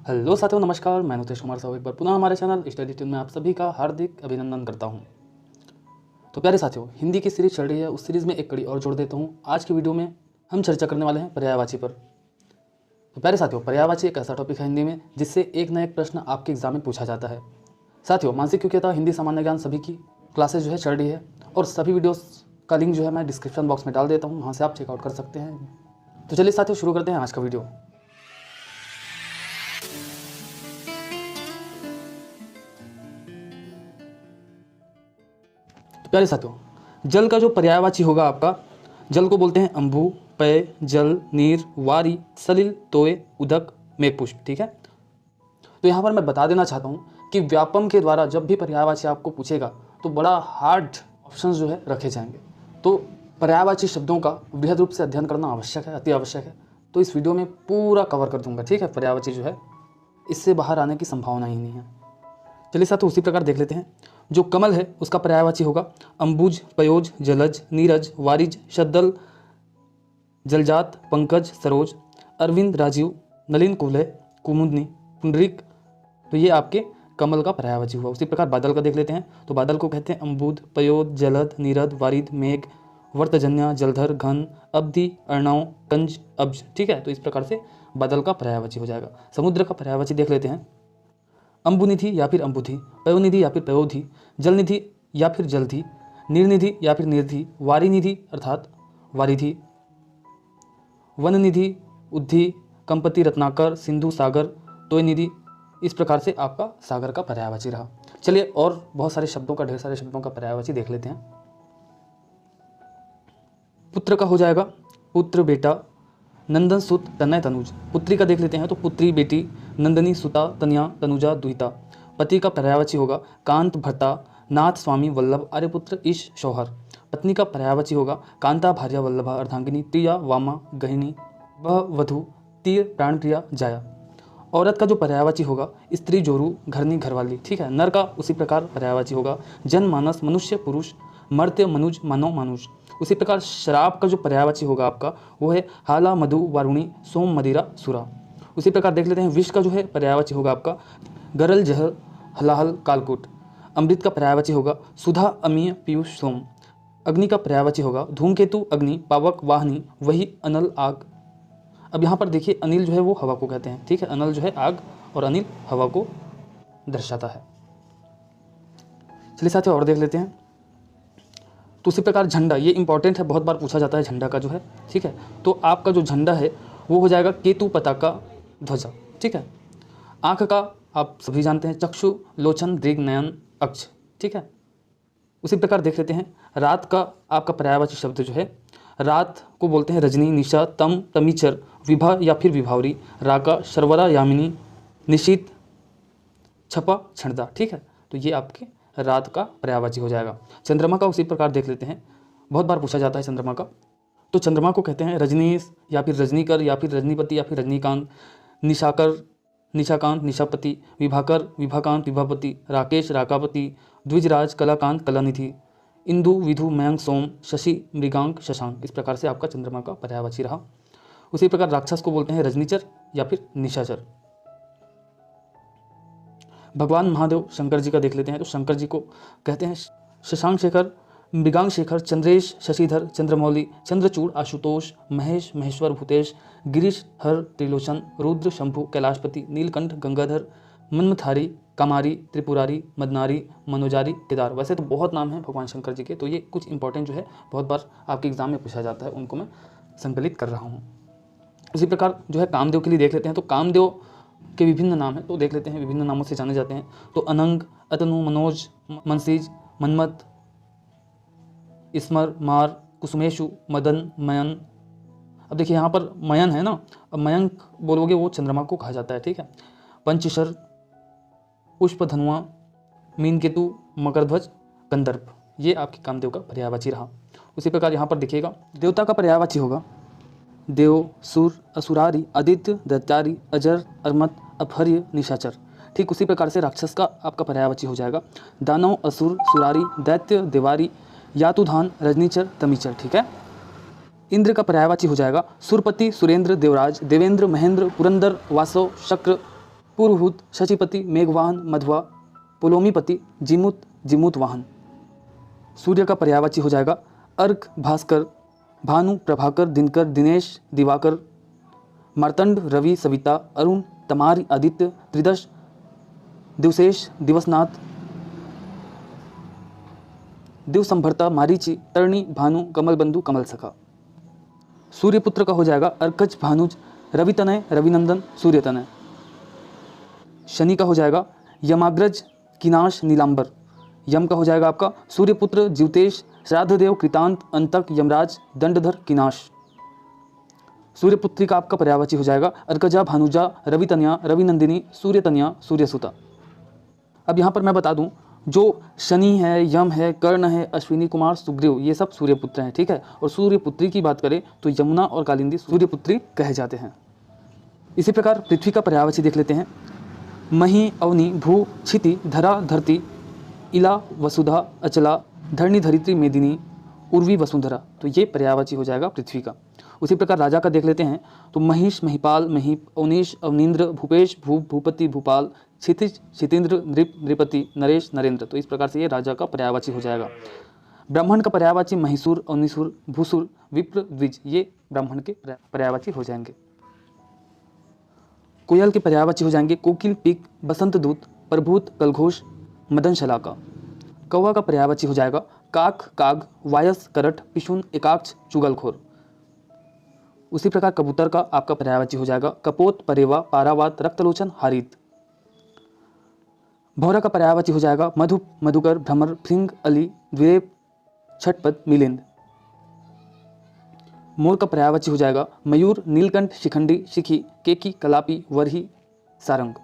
Hello साथियों, नमस्कार। मैं नुतेश कुमार साहू एक बार पुनः हमारे चैनल स्टडी ट्यून में आप सभी का हार्दिक अभिनंदन करता हूं। तो प्यारे साथियों, हिंदी की सीरीज चल रही है, उस सीरीज़ में एक कड़ी और जोड़ देता हूं। आज की वीडियो में हम चर्चा करने वाले हैं पर्यायवाची पर। तो प्यारे साथियों, पर्यायवाची एक ऐसा टॉपिक है हिंदी में जिससे एक न एक प्रश्न आपके एग्जाम में पूछा जाता है। साथियों, मानसिक योग्यता, हिंदी, सामान्य ज्ञान सभी की क्लासेज जो है चल रही है और सभी वीडियोस का लिंक जो है मैं डिस्क्रिप्शन बॉक्स में डाल देता हूँ, वहाँ से आप चेकआउट कर सकते हैं। तो चलिए साथियों, शुरू करते हैं आज का वीडियो। प्यारे साथियों, जल का जो पर्यायवाची होगा आपका, जल को बोलते हैं अंबु, पेय, जल, नीर, वारी, सलिल, तोय, उदक, मेघपुष्प। ठीक है। तो यहाँ पर मैं बता देना चाहता हूँ कि व्यापम के द्वारा जब भी पर्यायवाची आपको पूछेगा तो बड़ा हार्ड ऑप्शंस जो है रखे जाएंगे। तो पर्यायवाची शब्दों का वृहद रूप से अध्ययन करना आवश्यक है, अति आवश्यक है। तो इस वीडियो में पूरा कवर कर दूंगा। ठीक है। पर्यायवाची जो है इससे बाहर आने की संभावना ही नहीं है। चलिए साथ उसी प्रकार देख लेते हैं। जो कमल है उसका पर्यायवाची होगा अंबुज, पयोज, जलज, नीरज, वारिज, शद्दल, जलजात, पंकज, सरोज, अरविंद, राजीव, नलिन, कुलय, कुमुदनी, पुंडरीक। तो ये आपके कमल का पर्यायवाची हुआ। उसी प्रकार बादल का देख लेते हैं। तो बादल को कहते हैं अंबुद, पयोद, जलद, नीरद, वारिद, मेघ, वर्तजन्य, जलधर, घन, अब्धि, अर्णव, कंज, अब्ज। ठीक है। तो इस प्रकार से बादल का पर्यायवाची हो जाएगा। समुद्र का पर्यायवाची देख लेते हैं। अम्बुनिधि या फिर अम्बुधि, पयोनिधि या फिर पयोधि, जलनिधि या फिर जलधि, नीरनिधि या फिर निर्धि, वारिनिधि अर्थात वारिधि, वननिधि, उद्धि, कंपति, रत्नाकर, सिंधु, सागर, तोयनिधि। इस प्रकार से आपका सागर का पर्यायवाची रहा। चलिए और बहुत सारे शब्दों का, ढेर सारे शब्दों का पर्यायवाची देख लेते हैं। पुत्र का हो जाएगा पुत्र, बेटा, नंदन, सुत, तनय, तनुज। पुत्री का देख लेते हैं। तो पुत्री, बेटी, नंदनी, सुता, तनया, तनुजा, दुहिता। पति का पर्यायवाची होगा कांत, भर्ता, नाथ, स्वामी, वल्लभ, आर्यपुत्र, ईश, शौहर। पत्नी का पर्यायवाची होगा कांता, भार्या, वल्लभा, अर्धांगिनी, प्रिया, वामा, गहिनी, वह, वधु, तीर, प्राणप्रिया, जाया। औरत का जो पर्यायवाची होगा स्त्री, जोरू, घरनी, घरवाली। ठीक है। नर का उसी प्रकार पर्यायवाची होगा जन, मानस, मनुष्य, पुरुष, मर्त्य, मनुज, मानव, मानुष। उसी प्रकार शराब का जो पर्यायवाची होगा आपका वो है हाला, मधु, वारुणी, सोम, मदिरा, सुरा। उसी प्रकार देख लेते हैं। विष का जो है पर्यायवाची होगा आपका गरल, जहर, हलाहल, कालकूट। अमृत का पर्यायवाची होगा सुधा, अमीय, पीयूष, सोम। अग्नि का पर्यायवाची होगा धूमकेतु, अग्नि, पावक, वाहनी, वही, अनल, आग। अब यहाँ पर देखिए, अनिल जो है वो हवा को कहते हैं। ठीक है। अनल जो है आग और अनिल हवा को दर्शाता है। चलिए साथियों और देख लेते हैं। तो उसी प्रकार झंडा, ये इंपॉर्टेंट है, बहुत बार पूछा जाता है झंडा का जो है। ठीक है। तो आपका जो झंडा है वो हो जाएगा केतु, पताका, ध्वजा। ठीक है। आँख का आप सभी जानते हैं चक्षु, लोचन, दीर्घ, नयन, अक्ष। ठीक है। उसी प्रकार देख लेते हैं। रात का आपका पर्यायवाची शब्द जो है, रात को बोलते हैं रजनी, निशा, तम, तमीचर, विभा या फिर विभावरी, राका, शर्वरा, यामिनी, निशीत, छपा, छंदा। ठीक है। तो ये आपके रात का पर्यायवाची हो जाएगा। चंद्रमा का उसी प्रकार देख लेते हैं, बहुत बार पूछा जाता है चंद्रमा का। तो चंद्रमा को कहते हैं रजनीश या फिर रजनीकर या फिर रजनीपति या फिर रजनीकांत, निशाकर, निशाकांत, निशापति, विभाकर, विभाकांत, विभापति, राकेश, राकापति, द्विजराज, कलाकांत, कलानिधि, इंदु, विधु, मयंक, सोम, शशि, मृगांक, शशांक। इस प्रकार से आपका चंद्रमा का पर्यायवाची रहा। उसी प्रकार राक्षस को बोलते हैं रजनीचर या फिर निशाचर। भगवान महादेव शंकर जी का देख लेते हैं। तो शंकर जी को कहते हैं शशांक शेखर, मृगांक शेखर, चंद्रेश, शशिधर, चंद्रमौली, चंद्रचूड़, आशुतोष, महेश, महेश्वर, भूतेश, गिरीश, हर, त्रिलोचन, रुद्र, शंभु, कैलाशपति, नीलकंठ, गंगाधर, मनमथारी, कामारी, त्रिपुरारी, मदनारी, मनोजारी, केदार। वैसे तो बहुत नाम हैं भगवान शंकर जी के, तो ये कुछ इंपॉर्टेंट जो है बहुत बार आपके एग्जाम में पूछा जाता है, उनको मैं संकलित कर रहा हूँ। इसी प्रकार जो है कामदेव के लिए देख लेते हैं। तो कामदेव के विभिन्न नाम हैं, तो देख लेते हैं, विभिन्न नामों से जाने जाते हैं। तो अनंग, अतनु, मनोज, मनसीज, मनमत, स्मर, मार, कुसुमेशु, मदन, मयन। अब देखिए यहाँ पर मयन है ना, अब मयंक बोलोगे वो चंद्रमा को कहा जाता है। ठीक है। पंचशर, पुष्प, धनुआ, मीनकेतु, मकरध्वज, कंदर्प। ये आपके कामदेव का पर्यायवाची रहा। उसी प्रकार यहाँ पर देखिएगा देवता का पर्यायवाची होगा देव, सुर, असुरारी, आदित्य, दैत्यारी, अजर, अरमत, अपहर्य, निशाचर। ठीक उसी प्रकार से राक्षस का आपका पर्यायवाची हो जाएगा दानव, असुर, सुरारी, दैत्य, देवारी, यातुधान, रजनीचर, तमीचर। ठीक है। इंद्र का पर्यायवाची हो जाएगा सुरपति, सुरेंद्र, देवराज, देवेंद्र, महेंद्र, पुरंदर, वासव, शक्र, पुरुहूत, शशीपति, मेघवाहन, मध्वा, पुलोमीपति, जिमुत, जिमुत वाहन। सूर्य का पर्यायवाची हो जाएगा अर्क, भास्कर, भानु, प्रभाकर, दिनकर, दिनेश, दिवाकर, मार्तंड, रवि, सविता, अरुण, तमार, आदित्य, त्रिदश, दिवसेश, दिवसनाथ, दिवसंभरता, मारीचि, तरणी, भानु, कमलबंधु, कमल सखा। सूर्यपुत्र का हो जाएगा अर्कज, भानुज, रवितनय, रविनंदन, सूर्यतनय। शनि का हो जाएगा यमाग्रज, किनाश, नीलांबर। यम का हो जाएगा आपका सूर्यपुत्र, ज्योतेश, श्राद्धदेव, कृतांत, अंतक, यमराज, दंडधर, किनाश। सूर्यपुत्री का आपका पर्यायवाची हो जाएगा अर्कजा, भानुजा, रवितन्या, रविनंदिनी, सूर्यतन्या, सूर्यसुता। अब यहाँ पर मैं बता दूं, जो शनि है, यम है, कर्ण है, अश्विनी कुमार, सुग्रीव, ये सब सूर्यपुत्र हैं, ठीक है। और सूर्यपुत्री की बात करें तो यमुना और कालिंदी सूर्यपुत्री कहे जाते हैं। इसी प्रकार पृथ्वी का पर्यायवाची देख लेते हैं। मही, अवनी, भू, क्षिति, धरा, धरती, इला, वसुधा, अचला, धरणी, धरित्री, मेदिनी, उर्वी, वसुंधरा। तो ये पर्यायवाची हो जाएगा पृथ्वी का। उसी प्रकार राजा का देख लेते हैं तो महिष, महिपाल, महीप, अवनीश, अवनीन्द्र, भूपेश, भूप, भूपति, भूपाल, क्षितिज, क्षितेंद्र, नृप, नृपति, नरेश, नरेंद्र। तो इस प्रकार से ये राजा का पर्यायवाची हो जाएगा। ब्राह्मण का पर्यायवाची महिसूर, अवनीसुर, भूसुर, विप्र, द्विज, ये ब्राह्मण के पर्यायवाची हो जाएंगे। कोयल के पर्यायवाची हो जाएंगे कोकिल, पीक, बसंत दूत, प्रभूत, कलघोष, मदन शलाका। कौवा का पर्यायवाची हो जाएगा काक, काग, वायस, करट, पिशुन, एकाक्ष, चुगलखोर। उसी प्रकार कबूतर का आपका पर्यायवाची हो जाएगा कपोत, परेवा, पारावात, रक्तलोचन, हारित। भौरा का पर्यायवाची हो जाएगा मधुप, मधुकर, भ्रमर, भृंग, अली, द्विरेप, छटपट, मिलिंद। मोर का पर्यायवाची हो जाएगा मयूर, नीलकंठ, शिखंडी, शिखी, केकी, कलापी, वरही, सारंग।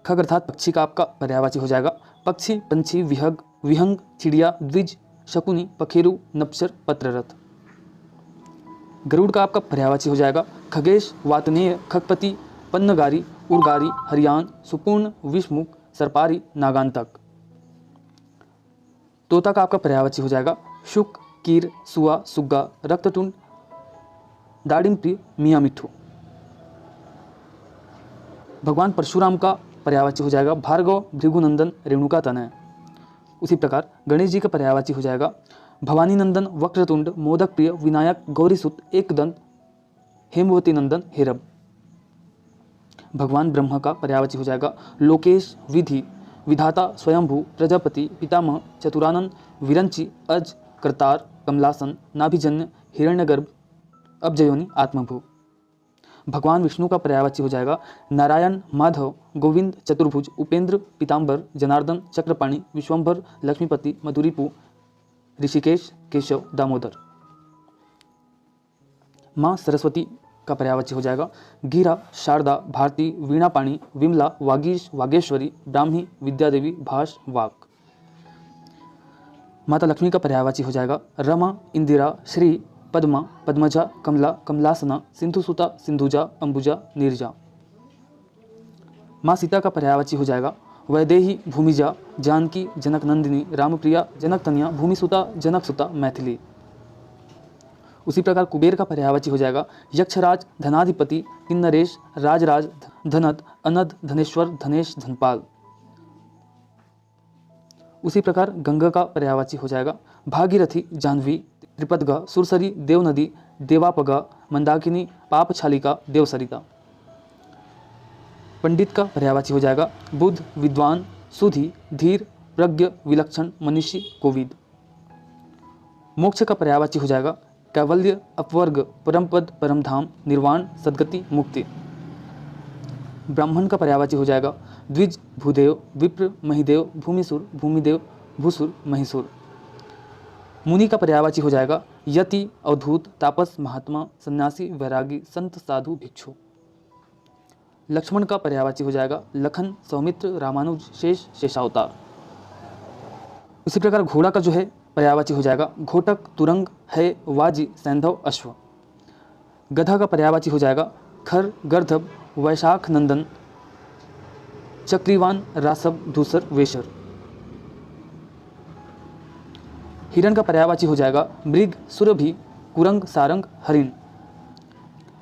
खग अर्थात पक्षी का आपका पर्यायवाची हो जाएगा पक्षी, पंछी, विहग, विहंग, चिड़िया, द्विज, शकुनी, पखेरु, नप्सर, पत्ररथ। गरुड़ का आपका पर्यायवाची हो जाएगा खगेश, वातनेय, खगपति, पन्नगारी, उर्गारी, हरियान, सुपूर्ण, विषमुख, सरपारी, नागांतक। तोता का आपका पर्यायवाची हो जाएगा शुक, कीर, सुआ, सुग्गा, रक्तटुंड, दाड़िमप्रिय, मियाँ मिट्ठू। भगवान परशुराम का पर्यायवाची हो जाएगा भार्गव, भृगुनंदन, रेणुका तनय। उसी प्रकार गणेश जी का पर्यायवाची हो जाएगा भवानी नंदन, वक्रतुंड, मोदक प्रिय, विनायक, गौरीसुत, एकदंत, हेमवती नंदन, हेरब। भगवान ब्रह्मा का पर्यायवाची हो जाएगा लोकेश, विधि, विधाता, स्वयंभू, प्रजापति, पितामह, चतुरानन, विरंची, अज, करतार, कमलासन, नाभिजन्य, हिरण्यगर्भ, अब्जयोनि, आत्मभू। भगवान विष्णु का पर्यायवाची हो जाएगा नारायण, माधव, गोविंद, चतुर्भुज, उपेंद्र, पीताम्बर, जनार्दन, चक्रपाणि, विश्वंभर, लक्ष्मीपति, मधुरिपु, ऋषिकेश, केशव, दामोदर। माँ सरस्वती का पर्यायवाची हो जाएगा गीरा, शारदा, भारती, वीणापाणी, विमला, वागीश, वागेश्वरी, ब्राह्मी, विद्यादेवी, भाष, वाक। माता लक्ष्मी का पर्यायवाची हो जाएगा रमा, इंदिरा, श्री, पद्मा, पद्मजा, कमला, कमलासना, सिंधुसुता, सिंधुजा, अंबुजा, नीरजा। माँ सीता का पर्यायवाची हो जाएगा वैदेही, भूमिजा, जानकी, जनक नंदिनी, रामप्रिया, जनक तनिया, भूमिसुता, जनकसुता, मैथिली। उसी प्रकार कुबेर का पर्यायवाची हो जाएगा यक्षराज, धनाधिपति, किन्नरेश, राजराज, धनत, अनद, धनेश्वर, धनेश, धनपाल। उसी प्रकार गंगा का पर्यायवाची हो जाएगा भागीरथी, जाह्नवी, त्रिपदगा, सुरसरी, देवनदी, देवापगा, मंदाकिनी, पापछालिका, देवसरिता। पंडित का पर्यायवाची हो जाएगा बुद्ध, विद्वान, सुधी, धीर, प्रज्ञ, विलक्षण, मनीषी, कोविद। मोक्ष का पर्यायवाची हो जाएगा कैवल्य, अपवर्ग, परमपद, परमधाम, निर्वाण, सद्गति, मुक्ति। ब्राह्मण का पर्यायवाची हो जाएगा द्विज, भूदेव, विप्र, महिदेव, भूमिसुर, भूमिदेव, भूसुर, महिसुर। मुनि का पर्यायवाची हो जाएगा यति, अवधूत, तापस, महात्मा, सन्यासी, वैरागी, संत, साधु, भिक्षु। लक्ष्मण का पर्यायवाची हो जाएगा लखन, सौमित्र, रामानुज, शेष, शेषावतार। उसी प्रकार घोड़ा का जो है पर्यायवाची हो जाएगा घोटक, तुरंग, है, वाजी, सैंधव, अश्व। गधा का पर्यायवाची हो जाएगा खर, गर्धब, वैशाख नंदन, चक्रीवान, रासव, धूसर, वेशर। हिरण का पर्यायवाची हो जाएगा मृग, सुरभि, कुरंग, सारंग, हरिण।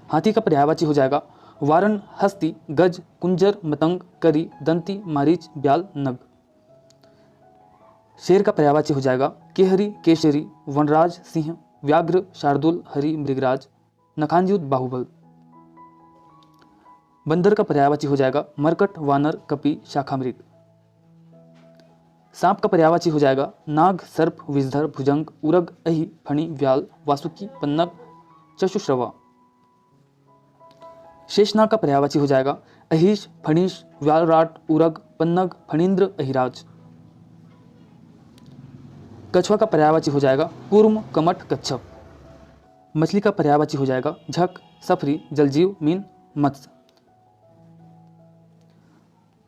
हाथी का पर्यायवाची हो जाएगा वारण, हस्ती, गज, कुंजर, मतंग, करी, दंती, मारीच, ब्याल, नग। शेर का पर्यायवाची हो जाएगा केहरी, केशरी, वनराज, सिंह, व्याघ्र, शार्दुल, हरि, मृगराज, नखांजयुत, बाहुबल। बंदर का पर्यायवाची हो जाएगा मरकट, वानर, कपि, शाखामृग। सांप का पर्यायवाची हो जाएगा नाग, सर्प, विषधर, भुजंग, उरग, अहि, फणी, व्याल, वासुकी, पन्नग, चक्षुश्रवा। शेषनाग का पर्यायवाची हो जाएगा अहिश, फणीश, व्यालराट, उरग, पन्नग, फणींद्र, अहिराज। कछुआ का पर्यायवाची हो जाएगा कूर्म, कमठ, कच्छप। मछली का पर्यायवाची हो जाएगा झक, सफरी, जलजीव, मीन, मत्स्य।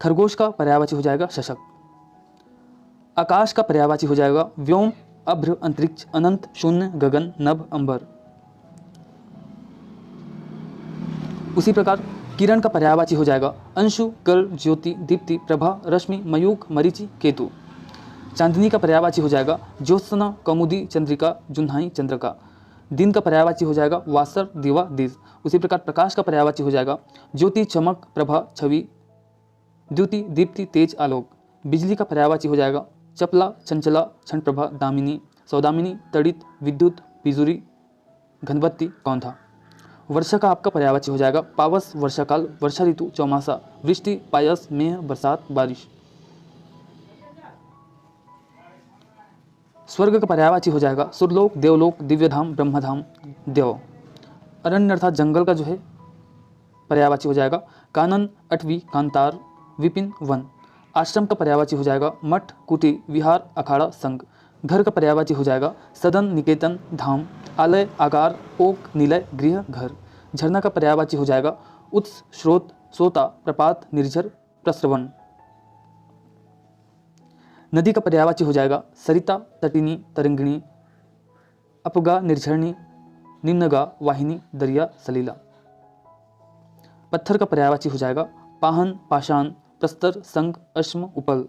खरगोश का पर्यायवाची हो जाएगा शशक। आकाश का पर्यायवाची हो जाएगा व्योम, अभ्र, अंतरिक्ष, अनंत, शून्य, गगन, नभ, अंबर। उसी प्रकार किरण का पर्यायवाची हो जाएगा अंशु, कल, ज्योति, दीप्ति, प्रभा, रश्मि, मयूख, मरीचि, केतु। चांदनी का पर्यायवाची हो जाएगा ज्योत्सना, कौमुदी, चंद्रिका, जुन्हाई, चंद्रका। दिन का पर्यायवाची हो जाएगा वासर, दिवा, दिस। उसी प्रकार प्रकाश का पर्यायवाची हो जाएगा ज्योति, चमक, प्रभा, छवि, द्युति, दीप्ति, तेज, आलोक। बिजली का पर्यायवाची हो जाएगा चपला, चंचला, क्षण प्रभा, दामिनी, सौदामिनी, तड़ित, विद्युत, बिजुरी, घनबत्ती, कौंधा। वर्षा का आपका पर्यायवाची हो जाएगा पावस, वर्षाकाल, वर्षा ऋतु, चौमासा, वृष्टि, पायस, मेह, बरसात, बारिश। स्वर्ग का पर्यायवाची हो जाएगा सुरलोक, देवलोक, दिव्यधाम, ब्रह्मधाम, देव। अरण्य अर्थात जंगल का जो है पर्यायवाची हो जाएगा कानन, अटवी, कांतार, विपिन, वन। आश्रम का पर्यायवाची हो जाएगा मठ, कुटीर, विहार, अखाड़ा, संघ। घर का पर्यायवाची हो जाएगा सदन, निकेतन, धाम, आलय, आगार, ओक, निलय, गृह, घर। झरना का पर्यायवाची हो जाएगा उत्स, स्रोत, सोता, प्रपात, निर्झर, प्रस्रवण। नदी का पर्यायवाची हो जाएगा सरिता, तटिनी, तरंगिणी, अपगा, निर्झरणी, निम्नगा, वाहिनी, दरिया, सलीला। पत्थर का पर्यायवाची हो जाएगा पाहन, पाषाण, प्रस्तर, संग, अश्म, उपल।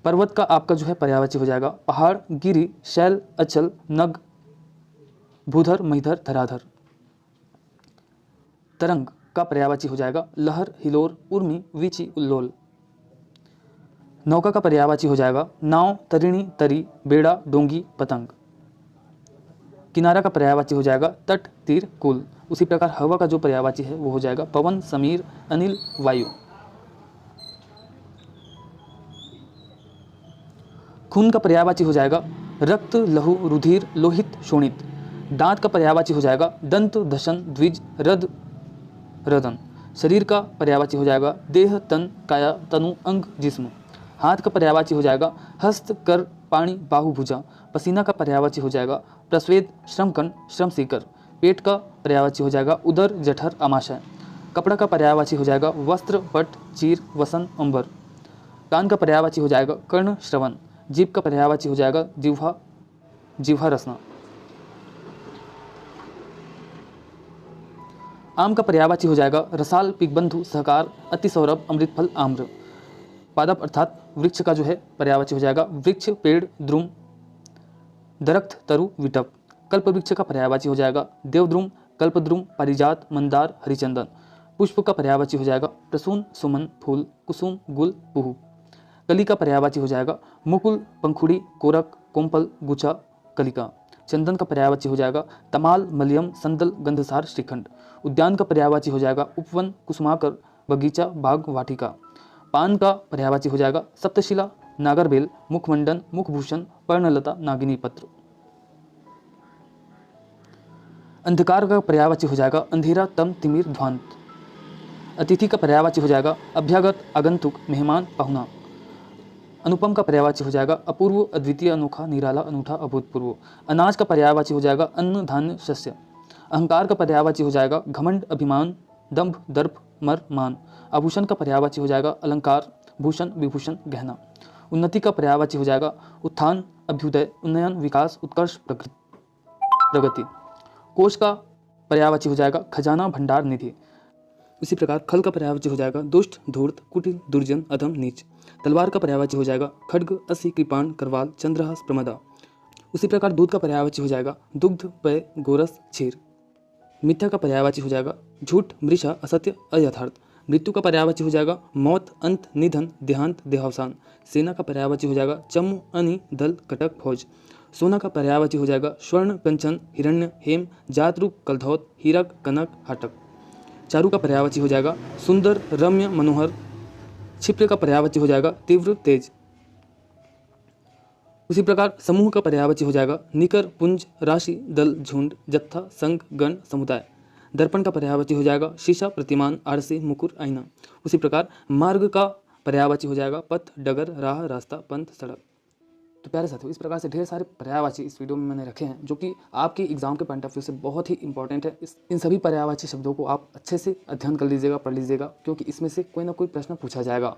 पर्वत का आपका जो है पर्यायवाची हो जाएगा पहाड़, गिरि, शैल, अचल, नग, भूधर, महीधर, धराधर। तरंग का पर्यायवाची हो जाएगा लहर, हिलोर, उर्मी, वीची, उल्लोल। नौका का पर्यायवाची हो जाएगा नाव, तरिणी, तरी, बेड़ा, डोंगी, पतंग। किनारा का पर्यायवाची हो जाएगा तट, तीर, कुल। उसी प्रकार हवा का जो पर्यायवाची है वो हो जाएगा पवन, समीर, अनिल, वायु। खून का पर्यायवाची हो जाएगा रक्त, लहू, रुधिर, लोहित, शोणित। दांत का पर्यायवाची हो जाएगा दंत, दशन, द्विज, रद, रदन। शरीर का पर्यायवाची हो जाएगा देह, तन, काया, तनु, अंग, जिस्म। हाथ का पर्यायवाची हो जाएगा हस्त, कर, पाणी, बाहु, भुजा। पसीना का पर्यायवाची हो जाएगा प्रस्वेद, श्रमकण, श्रम सीकर। पेट का पर्यायवाची हो जाएगा उदर, जठर, आमाशय। कपड़ा का पर्यायवाची हो जाएगा वस्त्र, पट, चीर, वसन, अंबर। कान का पर्यायवाची हो जाएगा कर्ण, श्रवण। जीभ का पर्यायवाची हो जाएगा जिह्वा, जिह्वा, रसना। आम का पर्यायवाची हो जाएगा रसाल, पिगबंधु, सहकार, अतिसौरभ, अमृतफल, आम्र। पादप अर्थात वृक्ष का जो है पर्यायवाची हो जाएगा वृक्ष, पेड़, द्रुम, दरख्त, तरु, विटप। कल्प वृक्ष का पर्यायवाची हो जाएगा देवद्रुम, कल्पद्रुम, पारिजात, मंदार, हरिचंदन। पुष्प का पर्यायवाची हो जाएगा प्रसून, सुमन, फूल, कुसुम, गुल, पुहु। कली का पर्यायवाची हो जाएगा मुकुल, पंखुड़ी, कोरक, कोम्पल, गुच्छा, कलिका। चंदन का पर्यायवाची हो जाएगा तमाल, मलयम, संदल, गंधसार, श्रीखंड। उद्यान का पर्यायवाची हो जाएगा उपवन, कुसुमाकर, बगीचा, बाग, वाटिका। पान का पर्यायवाची हो जाएगा सप्तशिला, नागरबेल, मुखमंडन, मुखभूषण, पर्णलता, नागिनी पत्र। अंधकार का पर्यायवाची हो जाएगा अंधेरा, तम, तिमिर, ध्वांत। अतिथि का पर्यायवाची हो जाएगा अभ्यागत, आगंतुक, मेहमान, पाहुना। अनुपम का पर्यायवाची हो जाएगा अपूर्व, अद्वितीय, अनोखा, निराला, अनूठा, अभूतपूर्व। अनाज का पर्यायवाची हो जाएगा अन्न, धान्य, शस्य। अहंकार का पर्यायवाची हो जाएगा घमंड, अभिमान, दंभ, दर्प, मर, मान। आभूषण का पर्यायवाची हो जाएगा अलंकार, भूषण, विभूषण, गहना। उन्नति का पर्यायवाची हो जाएगा उत्थान, अभ्युदय, उन्नयन, विकास, उत्कर्ष, प्रगति। कोश का पर्यायवाची हो जाएगा खजाना, भंडार, निधि। इसी प्रकार खल का पर्यायवाची हो जाएगा दुष्ट, धूर्त, कुटिल, दुर्जन, अधम, नीच। तलवार का पर्यायवाची हो जाएगा खड्ग, अस्सी, कृपाण, करवाल, चंद्रहास, प्रमदा। उसी प्रकार दूध का पर्यायवाची हो जाएगा दुग्ध, पेय, गोरस, क्षीर। मिथ्या का पर्यायवाची हो जाएगा झूठ, मृषा, असत्य, अयथार्थ। मृत्यु का पर्यायवाची हो जाएगा मौत, अंत, निधन, देहांत, देहावसान। सेना का पर्यायवाची हो जाएगा चमू, अनि, दल, कटक, फौज। सोना का पर्यायवाची हो जाएगा स्वर्ण, कंचन, हिरण्य, हेम, जात रूप, कलधौत, हीरक, कनक, हाटक। चारु का पर्यायवाची हो जाएगा सुंदर, रम्य, मनोहर। क्षिप्र का पर्यायवाची हो जाएगा तीव्र, तेज। उसी प्रकार समूह का पर्यायवाची हो जाएगा निकर, पुंज, राशि, दल, झुंड, जत्था, संघ, गण, समुदाय। दर्पण का पर्यायवाची हो जाएगा शीशा, प्रतिमान, आरसी, मुकुर, आईना। उसी प्रकार मार्ग का पर्यायवाची हो जाएगा पथ, डगर, राह, रास्ता, पंथ, सड़क। तो प्यारे साथियों, इस प्रकार से ढेर सारे पर्यायवाची इस वीडियो में मैंने रखे हैं जो कि आपके एग्जाम के पॉइंट ऑफ व्यू से बहुत ही इंपॉर्टेंट है। इन सभी पर्यायवाची शब्दों को आप अच्छे से अध्ययन कर लीजिएगा, पढ़ लीजिएगा, क्योंकि इसमें से कोई ना कोई प्रश्न पूछा जाएगा।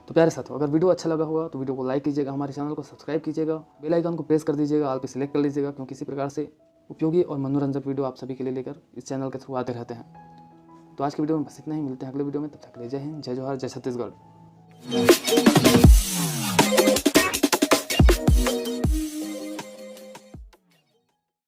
तो प्यारे साथियों, अगर वीडियो अच्छा लगा होगा तो वीडियो को लाइक कीजिएगा, हमारे चैनल को सब्सक्राइब कीजिएगा, बेल आइकन को प्रेस कर दीजिएगा, ऑल पे सिलेक्ट कर लीजिएगा, क्योंकि इसी प्रकार से उपयोगी और मनोरंजक वीडियो आप सभी के लिए लेकर इस चैनल के थ्रू आते रहते हैं। तो आज की वीडियो में बस इतना ही, मिलते हैं अगले वीडियो में। तब तक के लिए जय हिंद, जय जोहार, जय छत्तीसगढ़।